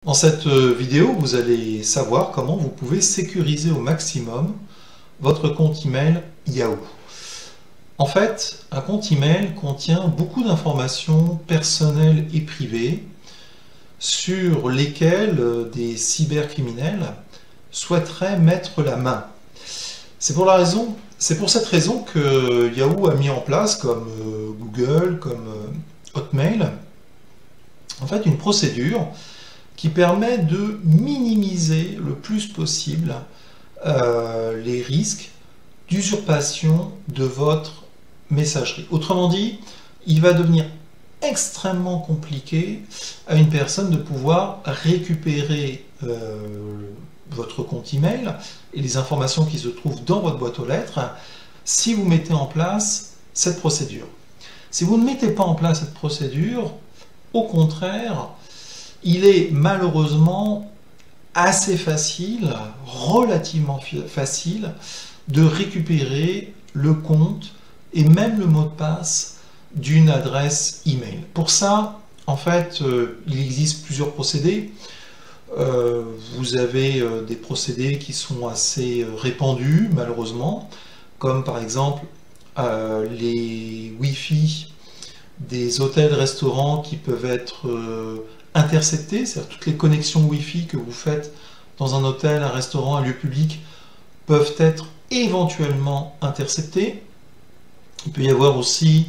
Dans cette vidéo, vous allez savoir comment vous pouvez sécuriser au maximum votre compte email Yahoo. En fait, un compte email contient beaucoup d'informations personnelles et privées sur lesquelles des cybercriminels souhaiteraient mettre la main. C'est pour cette raison que Yahoo a mis en place, comme Google, comme Hotmail, en fait une procédure qui permet de minimiser le plus possible les risques d'usurpation de votre messagerie. Autrement dit, il va devenir extrêmement compliqué à une personne de pouvoir récupérer votre compte email et les informations qui se trouvent dans votre boîte aux lettres si vous mettez en place cette procédure. Si vous ne mettez pas en place cette procédure, au contraire, il est malheureusement assez facile, relativement facile, de récupérer le compte et même le mot de passe d'une adresse email. Pour ça, en fait, il existe plusieurs procédés. Vous avez des procédés qui sont assez répandus, malheureusement, comme par exemple les Wi-Fi des hôtels-restaurants qui peuvent être interceptés, c'est-à-dire toutes les connexions Wi-Fi que vous faites dans un hôtel, un restaurant, un lieu public peuvent être éventuellement interceptées. Il peut y avoir aussi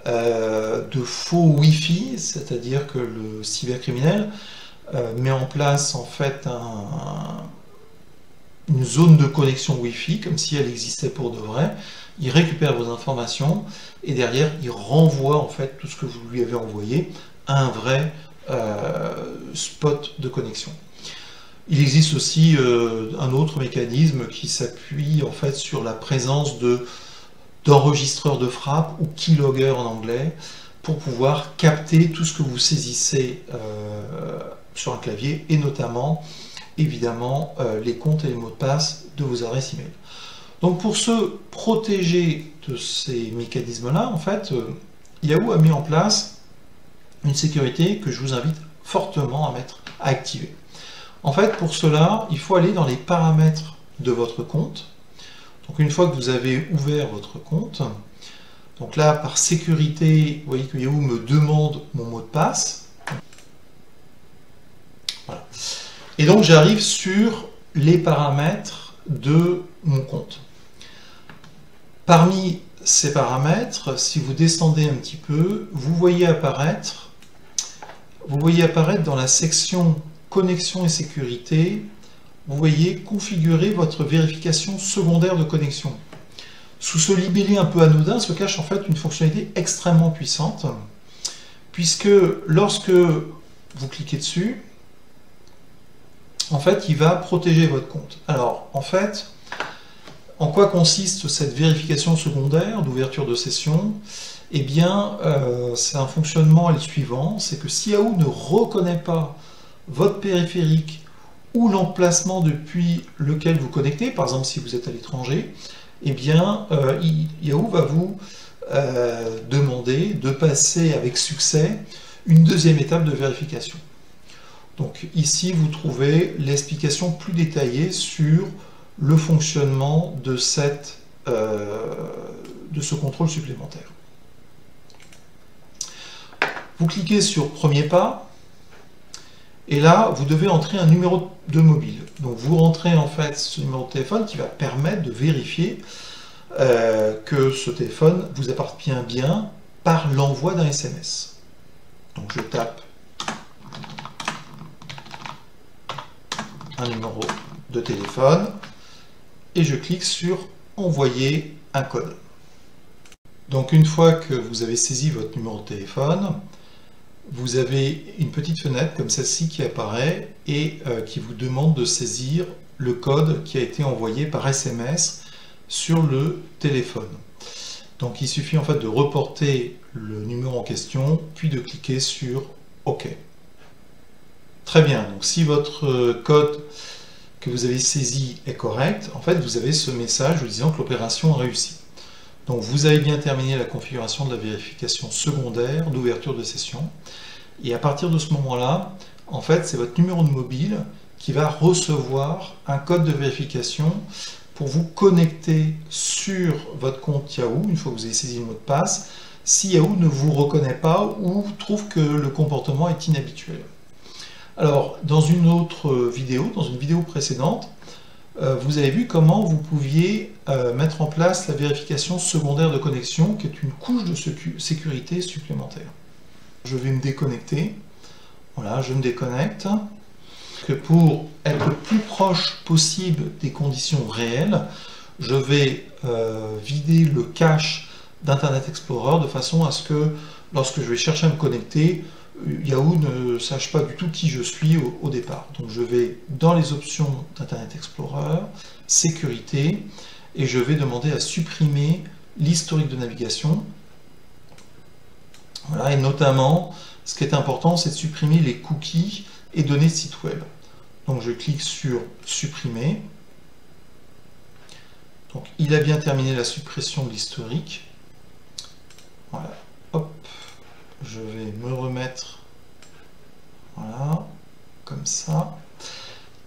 de faux Wi-Fi, c'est-à-dire que le cybercriminel met en place en fait une zone de connexion Wi-Fi, comme si elle existait pour de vrai. Il récupère vos informations et derrière il renvoie en fait tout ce que vous lui avez envoyé à un vrai spot de connexion. Il existe aussi un autre mécanisme qui s'appuie en fait sur la présence d'enregistreurs de frappe ou keylogger en anglais pour pouvoir capter tout ce que vous saisissez sur un clavier et notamment évidemment les comptes et les mots de passe de vos adresses email. Donc pour se protéger de ces mécanismes-là, en fait, Yahoo a mis en place une sécurité que je vous invite fortement à activer. En fait, pour cela, il faut aller dans les paramètres de votre compte. Donc une fois que vous avez ouvert votre compte, donc là, par sécurité, vous voyez que Yahoo me demande mon mot de passe. Voilà. Et donc j'arrive sur les paramètres de mon compte. Parmi ces paramètres, si vous descendez un petit peu, vous voyez apparaître dans la section connexion et sécurité, vous voyez configurer votre vérification secondaire de connexion. Sous ce libellé un peu anodin se cache en fait une fonctionnalité extrêmement puissante, puisque lorsque vous cliquez dessus, en fait, il va protéger votre compte. Alors, en fait, en quoi consiste cette vérification secondaire d'ouverture de session? Eh bien, c'est un fonctionnement le suivant, c'est que si Yahoo ne reconnaît pas votre périphérique ou l'emplacement depuis lequel vous connectez, par exemple si vous êtes à l'étranger, eh bien, Yahoo va vous demander de passer avec succès une deuxième étape de vérification. Donc ici, vous trouvez l'explication plus détaillée sur le fonctionnement de ce contrôle supplémentaire. Vous cliquez sur Premier pas, et là, vous devez entrer un numéro de mobile. Donc vous rentrez en fait ce numéro de téléphone qui va permettre de vérifier que ce téléphone vous appartient bien par l'envoi d'un SMS. Donc je tape un numéro de téléphone et je clique sur envoyer un code. Donc une fois que vous avez saisi votre numéro de téléphone, vous avez une petite fenêtre comme celle-ci qui apparaît et qui vous demande de saisir le code qui a été envoyé par SMS sur le téléphone. Donc il suffit en fait de reporter le numéro en question puis de cliquer sur OK. Très bien, donc si votre code que vous avez saisi est correct, en fait vous avez ce message vous disant que l'opération a réussi. Donc vous avez bien terminé la configuration de la vérification secondaire d'ouverture de session. Et à partir de ce moment-là, En fait, c'est votre numéro de mobile qui va recevoir un code de vérification pour vous connecter sur votre compte Yahoo, une fois que vous avez saisi le mot de passe, si Yahoo ne vous reconnaît pas ou trouve que le comportement est inhabituel. Alors, dans une autre vidéo, dans une vidéo précédente, vous avez vu comment vous pouviez mettre en place la vérification secondaire de connexion, qui est une couche de sécurité supplémentaire. Je vais me déconnecter. Voilà, je me déconnecte. Que pour être le plus proche possible des conditions réelles, je vais vider le cache d'Internet Explorer de façon à ce que lorsque je vais chercher à me connecter, Yahoo ne sache pas du tout qui je suis au départ. Donc je vais dans les options d'Internet Explorer, sécurité, et je vais demander à supprimer l'historique de navigation. Voilà, et notamment, ce qui est important, c'est de supprimer les cookies et données de site web. Donc je clique sur supprimer. Donc il a bien terminé la suppression de l'historique. Voilà, hop, je vais me remettre, voilà, comme ça.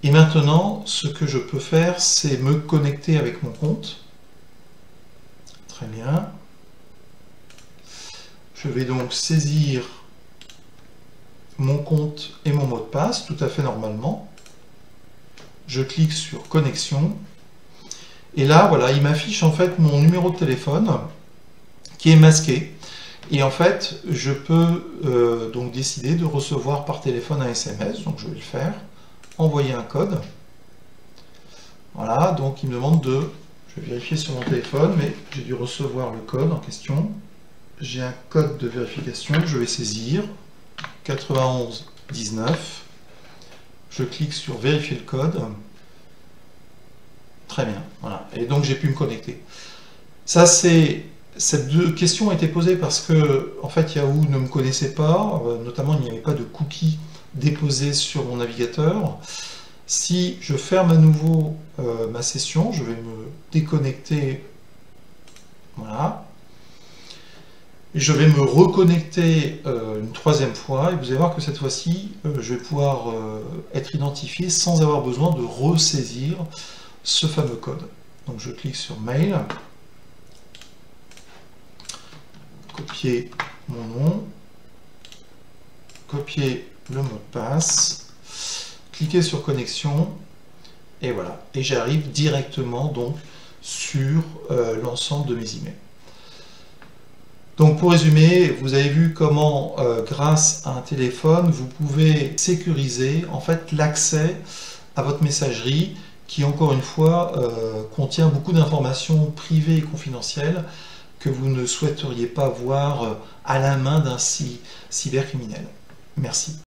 Et maintenant, ce que je peux faire, c'est me connecter avec mon compte. Très bien. Je vais donc saisir mon compte et mon mot de passe, tout à fait normalement. Je clique sur connexion. Et là, voilà, il m'affiche en fait mon numéro de téléphone qui est masqué. Et en fait, je peux donc décider de recevoir par téléphone un SMS. Donc je vais le faire. Envoyer un code. Voilà, donc il me demande de... Je vais vérifier sur mon téléphone, mais j'ai dû recevoir le code en question. J'ai un code de vérification que je vais saisir. 91 19. Je clique sur vérifier le code. Très bien, voilà. Et donc j'ai pu me connecter. Ça, cette question a été posée parce que en fait Yahoo ne me connaissait pas, notamment il n'y avait pas de cookies déposés sur mon navigateur. Si je ferme à nouveau ma session, je vais me déconnecter. Voilà. Je vais me reconnecter une troisième fois et vous allez voir que cette fois-ci, je vais pouvoir être identifié sans avoir besoin de ressaisir ce fameux code. Donc je clique sur Mail, copier mon nom, copier le mot de passe, cliquer sur Connexion, et voilà. Et j'arrive directement donc sur l'ensemble de mes emails. Donc pour résumer, vous avez vu comment, grâce à un téléphone, vous pouvez sécuriser en fait l'accès à votre messagerie qui, encore une fois, contient beaucoup d'informations privées et confidentielles que vous ne souhaiteriez pas voir à la main d'un cybercriminel. Merci.